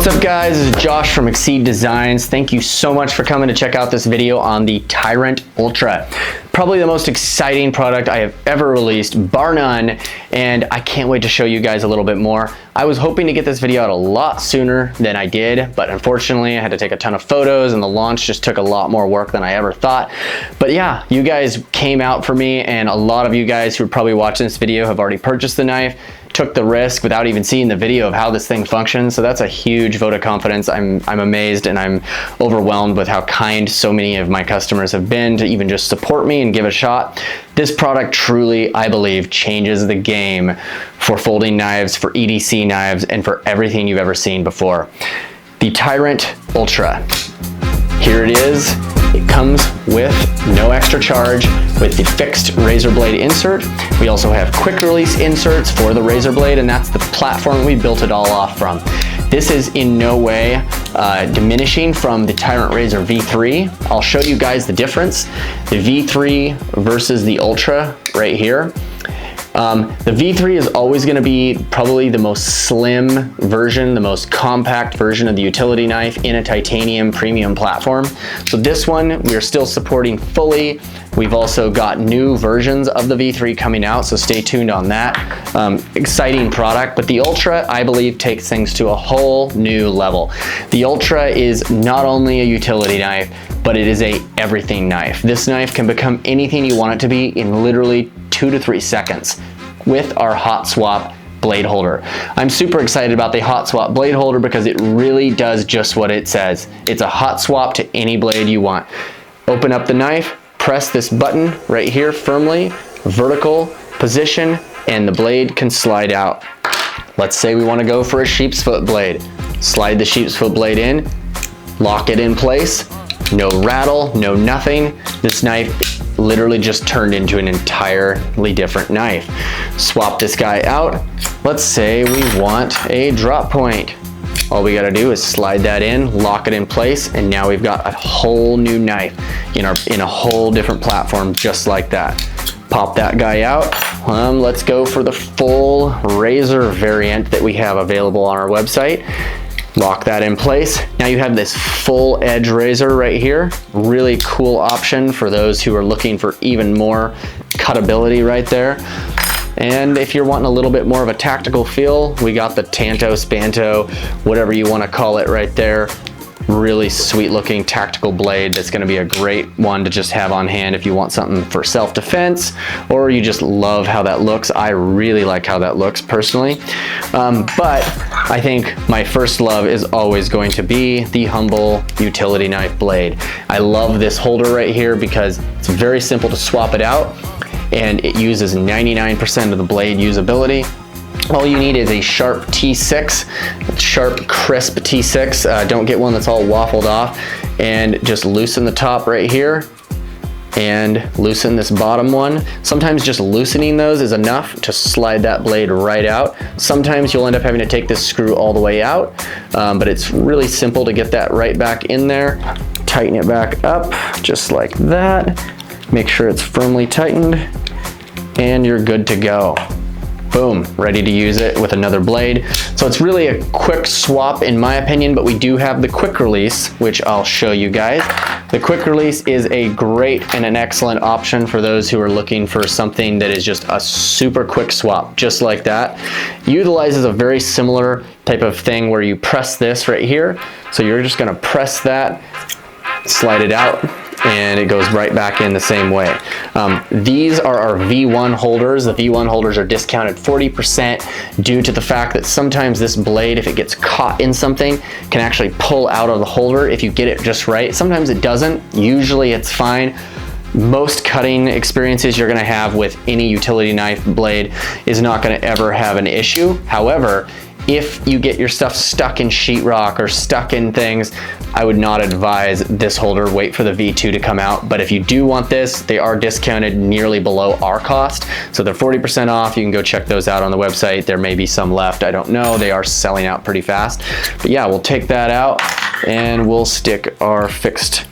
up guys, this is Josh from Exceed Designs. Thank you so much for coming to check out this video on the TiRant Ultra. Probably the most exciting product I have ever released, bar none, and I can't wait to show you guys a little bit more. I was hoping to get this video out a lot sooner than I did, but unfortunately I had to take a ton of photos and the launch just took a lot more work than I ever thought. But yeah, you guys came out for me, and a lot of you guys who are probably watching this video have already purchased the knife, took the risk without even seeing the video of how this thing functions. So that's a huge vote of confidence. I'm amazed and I'm overwhelmed with how kind so many of my customers have been to even just support me and give it a shot. This product truly, I believe, changes the game for folding knives, for EDC knives, and for everything you've ever seen before. The TiRant Ultra. Here it is. It comes with no extra charge with the fixed razor blade insert. We also have quick release inserts for the razor blade, and that's the platform we built it all off from. This is in no way diminishing from the TiRant Razor V3. I'll show you guys the difference. The V3 versus the Ultra right here. The V3 is always going to be probably the most slim version, the most compact version of the utility knife in a titanium premium platform. So this one we are still supporting fully. We've also got new versions of the V3 coming out, so stay tuned on that. Exciting product, but the Ultra, I believe, takes things to a whole new level. The Ultra is not only a utility knife, but it is a everything knife. This knife can become anything you want it to be in literally 2 to 3 seconds with our HotSwap blade holder. I'm super excited about the HotSwap blade holder because it really does just what it says. It's a hot swap to any blade you want. Open up the knife, press this button right here firmly, vertical position, and the blade can slide out. Let's say we want to go for a sheep's foot blade. Slide the sheep's foot blade in, lock it in place, no rattle, no nothing. This knife literally just turned into an entirely different knife. Swap this guy out. Let's say we want a drop point. All we gotta do is slide that in, lock it in place, and now we've got a whole new knife in a whole different platform just like that. Pop that guy out. Let's go for the full razor variant that we have available on our website. Lock that in place. Now you have this full edge razor right here. Really cool option for those who are looking for even more cutability right there. And if you're wanting a little bit more of a tactical feel, we got the Tanto, Spanto, whatever you want to call it right there. Really sweet looking tactical blade that's going to be a great one to just have on hand if you want something for self-defense or you just love how that looks. I really like how that looks personally. But I think my first love is always going to be the humble utility knife blade. I love this holder right here because it's very simple to swap it out and it uses 99% of the blade usability. All you need is a sharp T6, sharp, crisp T6. Don't get one that's all waffled off, and just loosen the top right here and loosen this bottom one. Sometimes just loosening those is enough to slide that blade right out. Sometimes you'll end up having to take this screw all the way out, but it's really simple to get that right back in there. Tighten it back up just like that. Make sure it's firmly tightened, and you're good to go. Boom, ready to use it with another blade. So it's really a quick swap in my opinion, but we do have the quick release, which I'll show you guys. The quick release is a great and an excellent option for those who are looking for something that is just a super quick swap, just like that. Utilizes a very similar type of thing where you press this right here. So you're just gonna press that, slide it out, and it goes right back in the same way. These are our V1 holders. The V1 holders are discounted 40% due to the fact that sometimes this blade, if it gets caught in something, can actually pull out of the holder if you get it just right. Sometimes it doesn't. Usually it's fine. Most cutting experiences you're gonna have with any utility knife blade is not gonna ever have an issue. However, if you get your stuff stuck in sheetrock or stuck in things, I would not advise this holder. Wait for the V2 to come out. But if you do want this, they are discounted nearly below our cost. So they're 40% off. You can go check those out on the website. There may be some left. I don't know. They are selling out pretty fast. But yeah, we'll take that out and we'll stick our fixed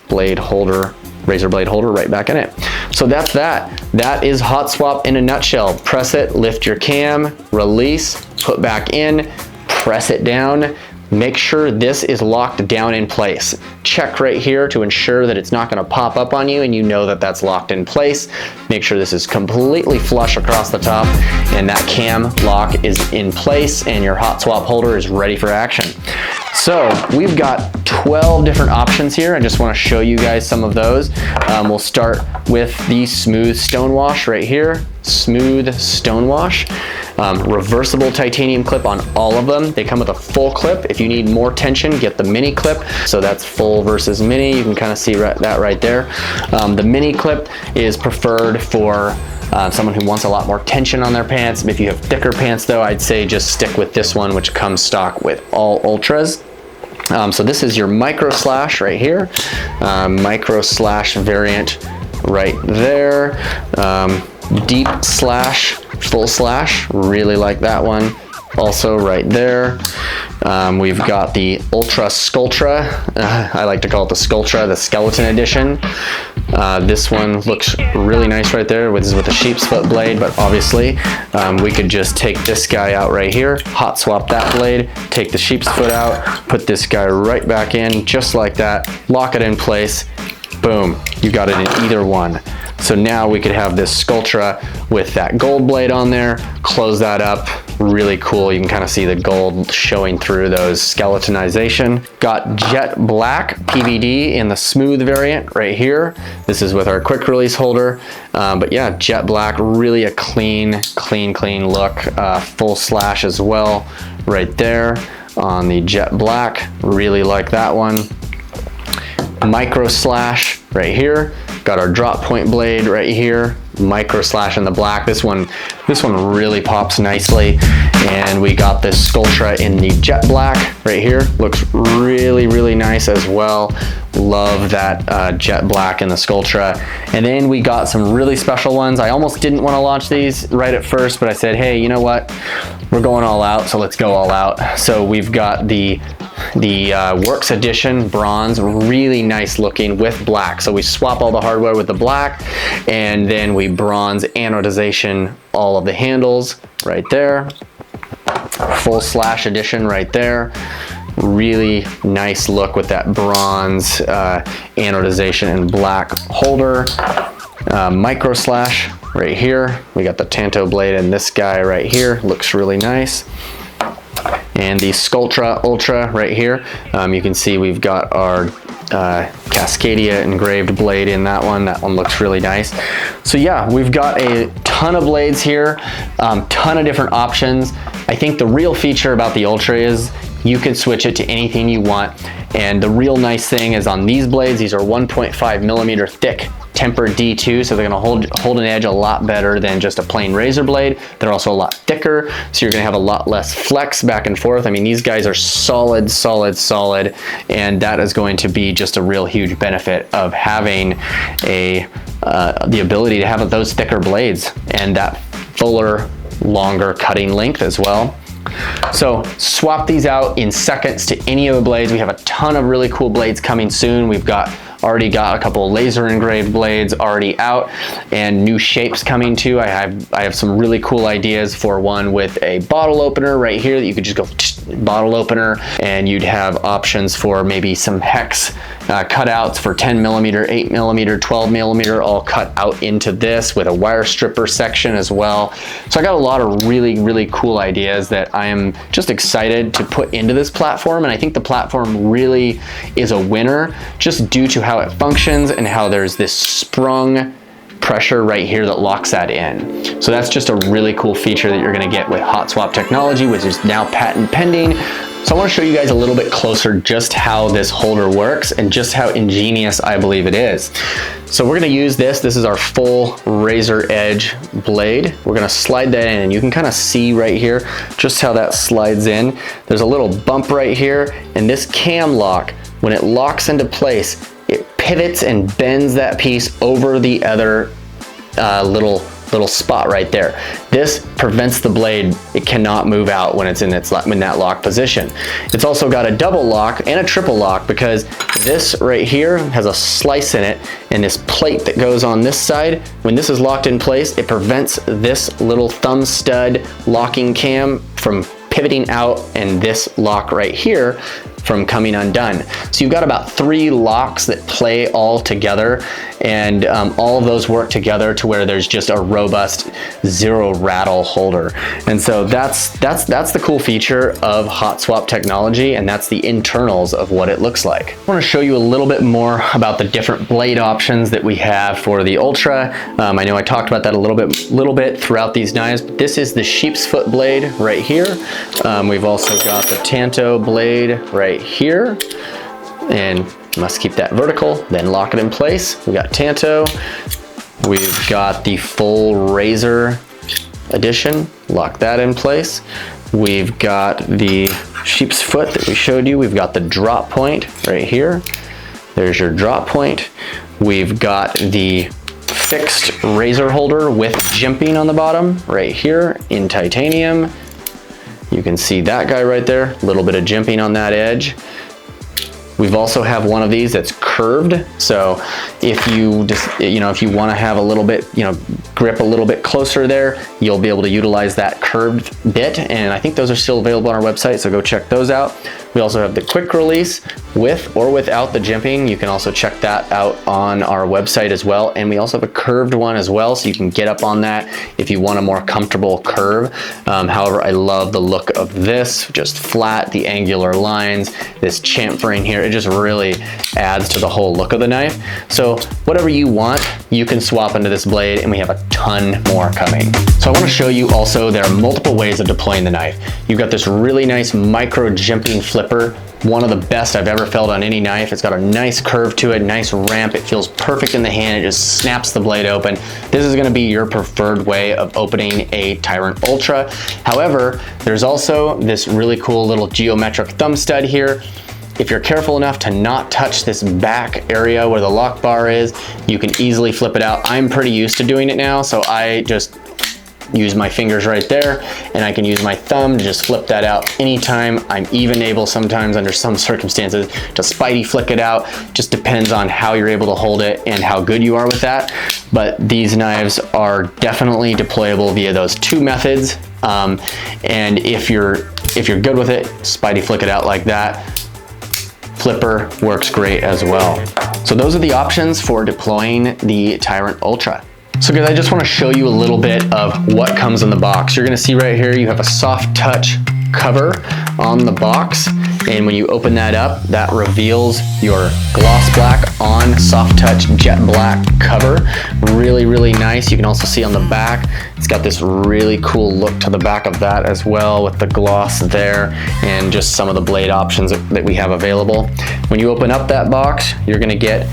blade holder, razor blade holder right back in it. So that's that. That is HotSwap in a nutshell. Press it, lift your cam, release, put back in, press it down, make sure this is locked down in place. Check right here to ensure that it's not going to pop up on you and you know that that's locked in place. Make sure this is completely flush across the top and that cam lock is in place and your HotSwap holder is ready for action. So we've got 12 different options here. I just want to show you guys some of those. We'll start with the smooth stone wash right here. Smooth stone wash. Reversible titanium clip on all of them. They come with a full clip. If you need more tension, get the mini clip. So that's full versus mini. You can kind of see that right there. The mini clip is preferred for someone who wants a lot more tension on their pants. If you have thicker pants though, I'd say just stick with this one, which comes stock with all Ultras. So this is your micro slash right here. Micro slash variant right there. Deep slash, full slash, really like that one. Also right there. We've got the Ultra Sculptra. I like to call it the Sculptra, the skeleton edition. This one looks really nice right there. This is with a sheep's foot blade, but obviously we could just take this guy out right here, hot swap that blade, take the sheep's foot out, put this guy right back in, just like that, lock it in place, boom, you got it in either one. So now we could have this Sculptra with that gold blade on there, close that up, really cool. You can kind of see the gold showing through those skeletonization. Got jet black PVD in the smooth variant right here. This is with our quick release holder. But yeah, jet black, really a clean look. Full slash as well right there on the jet black. Really like that one. Micro slash right here. Got our drop point blade right here. Micro slash in the black. This one really pops nicely. And we got this Sculptra in the jet black right here. Looks really nice as well. Love that jet black in the Sculptra. And then we got some really special ones. I almost didn't want to launch these right at first, but I said, hey, you know what? We're going all out, so let's go all out. So we've got the Works Edition bronze, really nice looking with black. So we swap all the hardware with the black and then we bronze anodization all of the handles right there. Full slash edition right there. Really nice look with that bronze anodization and black holder. Micro slash right here. We got the Tanto blade and this guy right here. Looks really nice. And the Sculptra Ultra right here. You can see we've got our Cascadia engraved blade in that one. That one looks really nice. So yeah, we've got a ton of blades here, ton of different options. I think the real feature about the Ultra is you can switch it to anything you want. And the real nice thing is on these blades, these are 1.5 millimeter thick tempered D2, so they're gonna hold an edge a lot better than just a plain razor blade. They're also a lot thicker, so you're gonna have a lot less flex back and forth. I mean, these guys are solid, and that is going to be just a real huge benefit of having the ability to have those thicker blades and that fuller, longer cutting length as well. So swap these out in seconds to any of the blades. We have a ton of really cool blades coming soon. We've already got a couple of laser engraved blades already out and new shapes coming too. I have some really cool ideas for one with a bottle opener right here that you could just go bottle opener, and you'd have options for maybe some hex cutouts for 10 millimeter, 8 millimeter, 12 millimeter, all cut out into this with a wire stripper section as well. So I got a lot of really cool ideas that I am just excited to put into this platform, and I think the platform really is a winner just due to how it functions and how there's this sprung pressure right here that locks that in. So that's just a really cool feature that you're gonna get with HotSwap technology, which is now patent pending. So I want to show you guys a little bit closer just how this holder works and just how ingenious I believe it is. So we're going to use this. This is our full razor edge blade. We're going to slide that in, and you can kind of see right here just how that slides in. There's a little bump right here, and this cam lock, when it locks into place, it pivots and bends that piece over the other little spot right there. This prevents the blade. It cannot move out when it's in that lock position. It's also got a double lock and a triple lock because this right here has a slice in it, and this plate that goes on this side, when this is locked in place, it prevents this little thumb stud locking cam from pivoting out and this lock right here from coming undone. So you've got about 3 locks that play all together, and all of those work together to where there's just a robust 0 rattle holder. And so that's the cool feature of HotSwap technology, and that's the internals of what it looks like. I want to show you a little bit more about the different blade options that we have for the Ultra. I know I talked about that a little bit throughout these knives, but this is the sheep's foot blade right here. We've also got the Tanto blade right here, and you must keep that vertical, then lock it in place. We got Tanto. We've got the full razor edition, lock that in place. We've got the sheep's foot that we showed you. We've got the drop point right here. There's your drop point. We've got the fixed razor holder with jimping on the bottom right here in titanium. You can see that guy right there, a little bit of jimping on that edge. We've also have one of these that's curved. So if you just, if you want to have a little bit, grip a little bit closer there, you'll be able to utilize that curved bit. And I think those are still available on our website, so go check those out. We also have the quick release with or without the jimping. You can also check that out on our website as well. And we also have a curved one as well, so you can get up on that if you want a more comfortable curve. However, I love the look of this, just flat, the angular lines, this chamfering here. It just really adds to the whole look of the knife. So whatever you want, you can swap into this blade, and we have a ton more coming. So I want to show you also there are multiple ways of deploying the knife. You've got this really nice micro jimping flipper, one of the best I've ever felt on any knife. It's got a nice curve to it, nice ramp. It feels perfect in the hand. It just snaps the blade open. This is going to be your preferred way of opening a TiRant Ultra. However, there's also this really cool little geometric thumb stud here. If you're careful enough to not touch this back area where the lock bar is, you can easily flip it out. I'm pretty used to doing it now, so I just use my fingers right there, and I can use my thumb to just flip that out anytime. I'm even able sometimes under some circumstances to spidey flick it out. Just depends on how you're able to hold it and how good you are with that. But these knives are definitely deployable via those 2 methods. And if you're good with it, spidey flick it out like that. Flipper works great as well. So those are the options for deploying the TiRant Ultra. So guys, I just want to show you a little bit of what comes in the box. You're going to see right here, you have a soft touch cover on the box. And when you open that up, that reveals your gloss black on soft touch jet black cover. Really, really nice. You can also see on the back, it's got this really cool look to the back of that as well, with the gloss there and just some of the blade options that we have available. When you open up that box, you're going to get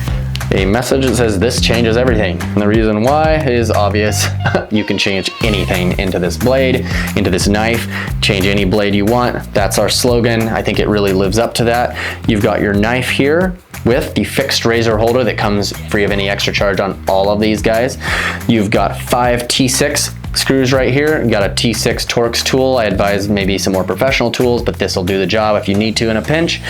a message that says this changes everything. And the reason why is obvious. You can change anything into this blade, into this knife, change any blade you want. That's our slogan. I think it really lives up to that. You've got your knife here with the fixed razor holder that comes free of any extra charge on all of these guys. You've got 5 T6 screws right here. You've got a T6 Torx tool. I advise maybe some more professional tools, but this will do the job if you need to in a pinch.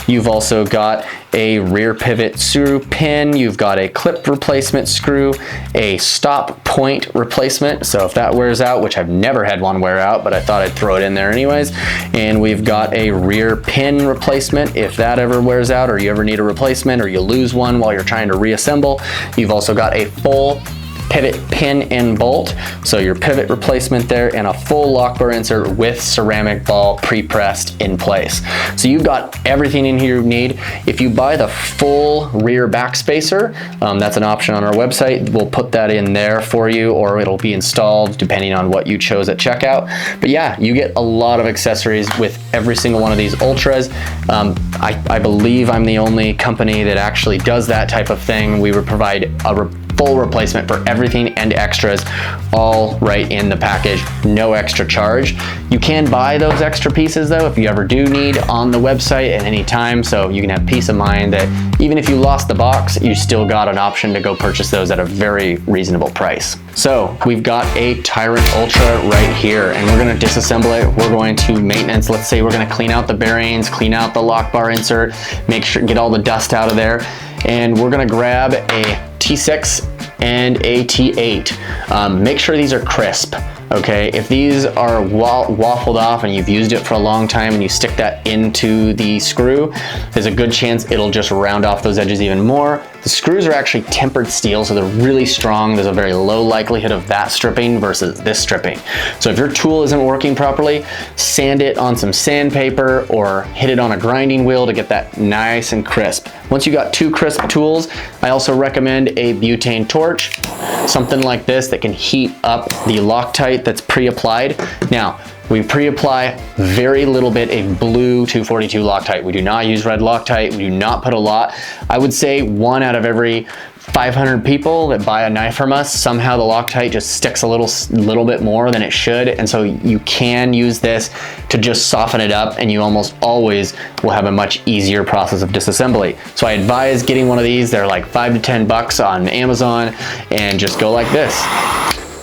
You've also got a rear pivot screw pin. You've got a clip replacement screw, a stop point replacement. So if that wears out, which I've never had one wear out, but I thought I'd throw it in there anyways. And we've got a rear pin replacement if that ever wears out, or you ever need a replacement, or you lose one while you're trying to reassemble. You've also got a full pivot pin and bolt, so your pivot replacement there, and a full lock bar insert with ceramic ball pre-pressed in place. So you've got everything in here you need. If you buy the full rear back spacer, that's an option on our website. We'll put that in there for you, or it'll be installed depending on what you chose at checkout. But yeah, you get a lot of accessories with every single one of these Ultras. I believe I'm the only company that actually does that type of thing. We would provide a full replacement for everything and extras, all right in the package, no extra charge. You can buy those extra pieces though if you ever do need on the website at any time, so you can have peace of mind that even if you lost the box, you still got an option to go purchase those at a very reasonable price. So we've got a TiRant Ultra right here, and we're going to disassemble it. We're going to maintenance. Let's say we're going to clean out the bearings, clean out the lock bar insert, make sure get all the dust out of there, and we're going to grab a T6 and a T8. Make sure these are crisp. okay? If these are waffled off and you've used it for a long time and you stick that into the screw, there's a good chance it'll just round off those edges even more. The screws are actually tempered steel, so they're really strong. There's a very low likelihood of that stripping versus this stripping. So if your tool isn't working properly, sand it on some sandpaper or hit it on a grinding wheel to get that nice and crisp. Once you got two crisp tools, I also recommend a butane torch, something like this that can heat up the Loctite that's pre-applied. Now, we pre-apply very little bit of blue 242 Loctite. We do not use red Loctite. We do not put a lot. I would say 1 out of every 500 people that buy a knife from us, somehow the Loctite just sticks a little bit more than it should. And so you can use this to just soften it up, and you almost always will have a much easier process of disassembly. So I advise getting one of these. They're like $5 to $10 on Amazon, and just go like this.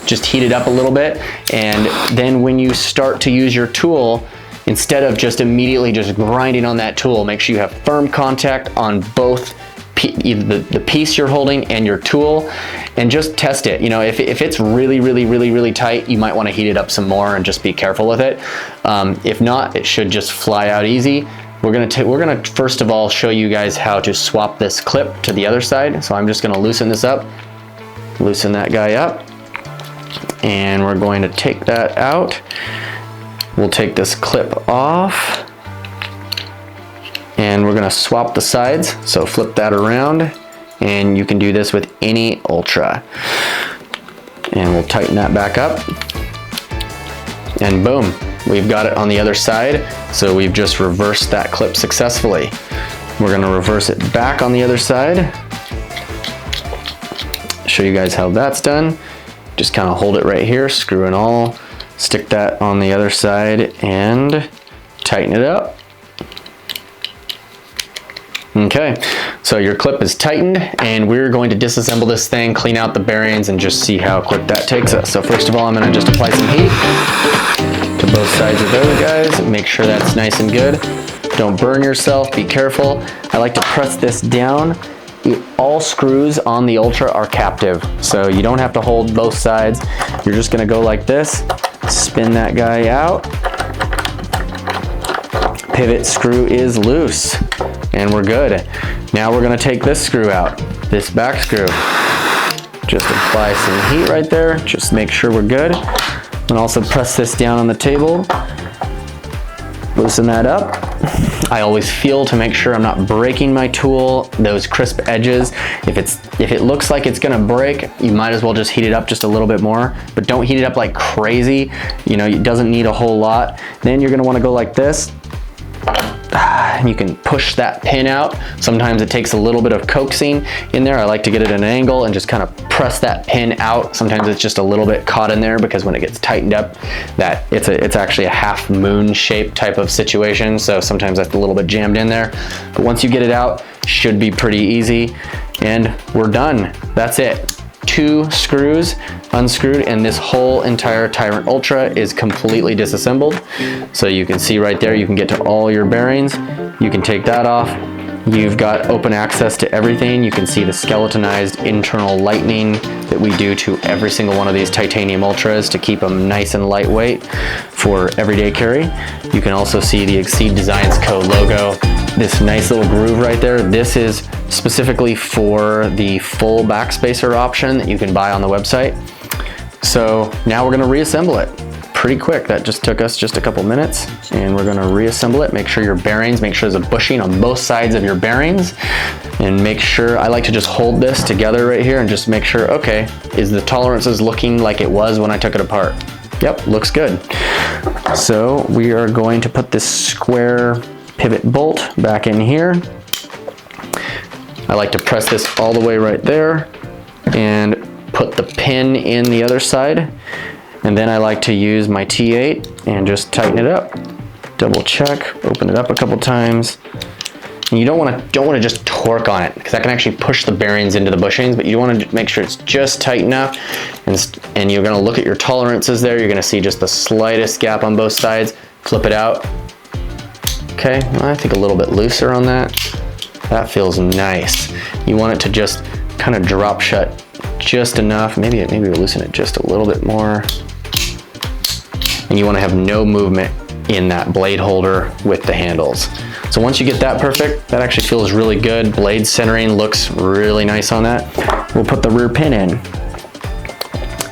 Just heat it up a little bit, and then when you start to use your tool, instead of just immediately just grinding on that tool, make sure you have firm contact on both either the piece you're holding and your tool, and just test it. You know, if it's really tight, you might want to heat it up some more and just be careful with it. If not, it should just fly out easy. We're gonna first of all show you guys how to swap this clip to the other side. So I'm just gonna loosen this up, loosen that guy up, and we're going to take that out. We'll take this clip off, and we're gonna swap the sides. So flip that around, and you can do this with any Ultra. And we'll tighten that back up, and boom, we've got it on the other side. So we've just reversed that clip successfully. We're gonna reverse it back on the other side. Show you guys how that's done. Just kind of hold it right here, screw and all, stick that on the other side and tighten it up. Okay, so your clip is tightened, and we're going to disassemble this thing, clean out the bearings, and just see how quick that takes us. So first of all, I'm gonna just apply some heat to both sides of those guys. Make sure that's nice and good. Don't burn yourself, be careful. I like to press this down. All screws on the Ultra are captive, so you don't have to hold both sides. You're just gonna go like this, spin that guy out. Pivot screw is loose, and we're good. Now we're gonna take this screw out, this back screw. Just apply some heat right there, just make sure we're good. And also press this down on the table, loosen that up. I always feel to make sure I'm not breaking my tool, those crisp edges. If it looks like it's gonna break, you might as well just heat it up just a little bit more, but don't heat it up like crazy. You know, it doesn't need a whole lot. Then you're gonna wanna go like this. And you can push that pin out. Sometimes it takes a little bit of coaxing in there. I like to get it at an angle and just kind of press that pin out. Sometimes it's just a little bit caught in there, because when it gets tightened up, that it's actually a half moon shape type of situation. So sometimes that's a little bit jammed in there. But once you get it out, should be pretty easy, and we're done. That's it. 2 screws unscrewed, and this whole entire TiRant Ultra is completely disassembled. So you can see right there, you can get to all your bearings. You can take that off. You've got open access to everything. You can see the skeletonized internal lightning that we do to every single one of these titanium Ultras to keep them nice and lightweight for everyday carry. You can also see the Exceed Designs Co. logo. This nice little groove right there, this is specifically for the full backspacer option that you can buy on the website. So now we're gonna reassemble it. Pretty quick, that just took us just a couple minutes, and we're gonna reassemble it. Make sure your bearings, make sure there's a bushing on both sides of your bearings, and make sure, I like to just hold this together right here and just make sure, okay, is the tolerances looking like it was when I took it apart? Yep, looks good. So we are going to put this square pivot bolt back in here. I like to press this all the way right there and put the pin in the other side. And then I like to use my T8 and just tighten it up. Double check, open it up a couple times. And you don't want to just torque on it, because that can actually push the bearings into the bushings, but you want to make sure it's just tight enough. And you're going to look at your tolerances there. You're going to see just the slightest gap on both sides. Flip it out. Okay, well, I think a little bit looser on that. That feels nice. You want it to just kind of drop shut just enough. Maybe loosen it just a little bit more. and you want to have no movement in that blade holder with the handles. So once you get that perfect, that actually feels really good. Blade centering looks really nice on that. We'll put the rear pin in.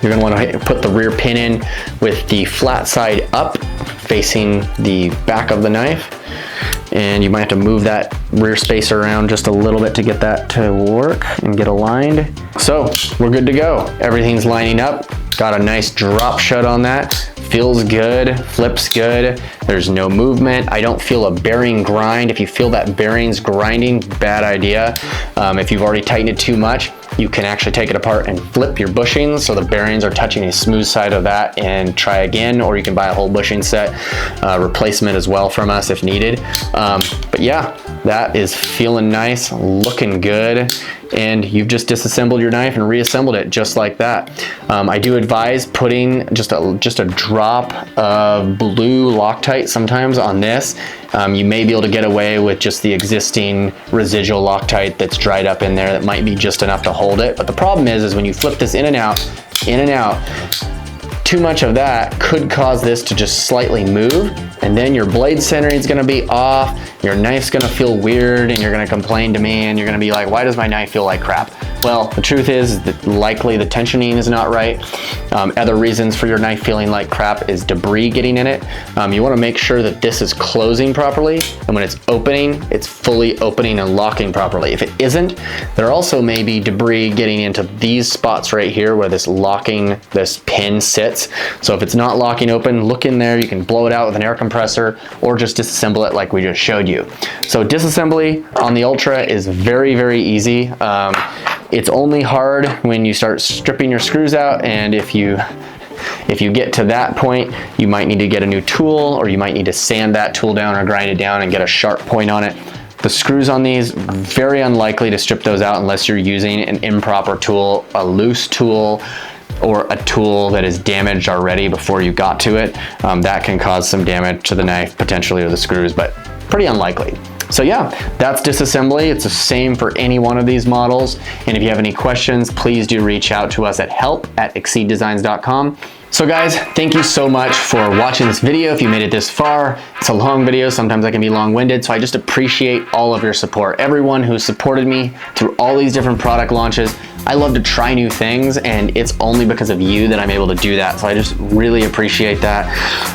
You're gonna wanna put the rear pin in with the flat side up, facing the back of the knife. And you might have to move that rear spacer around just a little bit to get that to work and get aligned. So we're good to go. Everything's lining up. Got a nice drop shut on that. Feels good, flips good. There's no movement. I don't feel a bearing grind. If you feel that bearing's grinding, bad idea. If you've already tightened it too much, you can actually take it apart and flip your bushings so the bearings are touching a smooth side of that and try again, or you can buy a whole bushing set replacement as well from us if needed. But yeah, that is feeling nice, looking good, and you've just disassembled your knife and reassembled it just like that. I do advise putting just a drop of blue Loctite sometimes on this. You may be able to get away with just the existing residual Loctite that's dried up in there. That might be just enough to hold it. But the problem is when you flip this in and out, too much of that could cause this to just slightly move, and then your blade centering is gonna be off, your knife's gonna feel weird, and you're gonna complain to me, and you're gonna be like, why does my knife feel like crap? Well, the truth is that likely the tensioning is not right. Other reasons for your knife feeling like crap is debris getting in it. You wanna make sure that this is closing properly, and when it's opening, it's fully opening and locking properly. If it isn't, there also may be debris getting into these spots right here where this pin sits. So if it's not locking open, look in there. You can blow it out with an air compressor or just disassemble it like we just showed you. So disassembly on the Ultra is very, very easy. It's only hard when you start stripping your screws out, and if you get to that point, you might need to get a new tool, or you might need to sand that tool down or grind it down and get a sharp point on it. The screws on these, very unlikely to strip those out unless you're using an improper tool, a loose tool, or a tool that is damaged already before you got to it. That can cause some damage to the knife potentially, or the screws, but pretty unlikely. So yeah, that's disassembly. It's the same for any one of these models. And if you have any questions, please do reach out to us at help@exceeddesigns.com. So guys, thank you so much for watching this video. If you made it this far, it's a long video. Sometimes I can be long-winded, so I just appreciate all of your support. Everyone who supported me through all these different product launches. I love to try new things, and it's only because of you that I'm able to do that. So I just really appreciate that.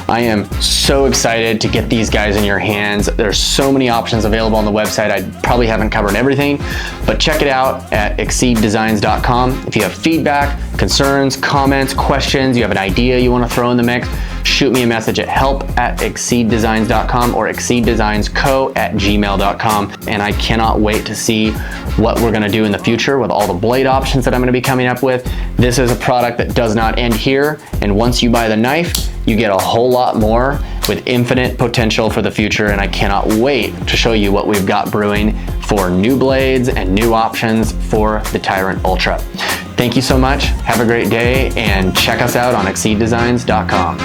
I am so excited to get these guys in your hands. There's so many options available on the website. I probably haven't covered everything, but check it out at exceeddesigns.com. If you have feedback, concerns, comments, questions, you have an idea you want to throw in the mix, shoot me a message at help@exceeddesigns.com or exceeddesignsco@gmail.com. And I cannot wait to see what we're gonna do in the future with all the blade options that I'm gonna be coming up with. This is a product that does not end here. And once you buy the knife, you get a whole lot more with infinite potential for the future. And I cannot wait to show you what we've got brewing for new blades and new options for the TiRant Ultra. Thank you so much. Have a great day, and check us out on exceeddesigns.com.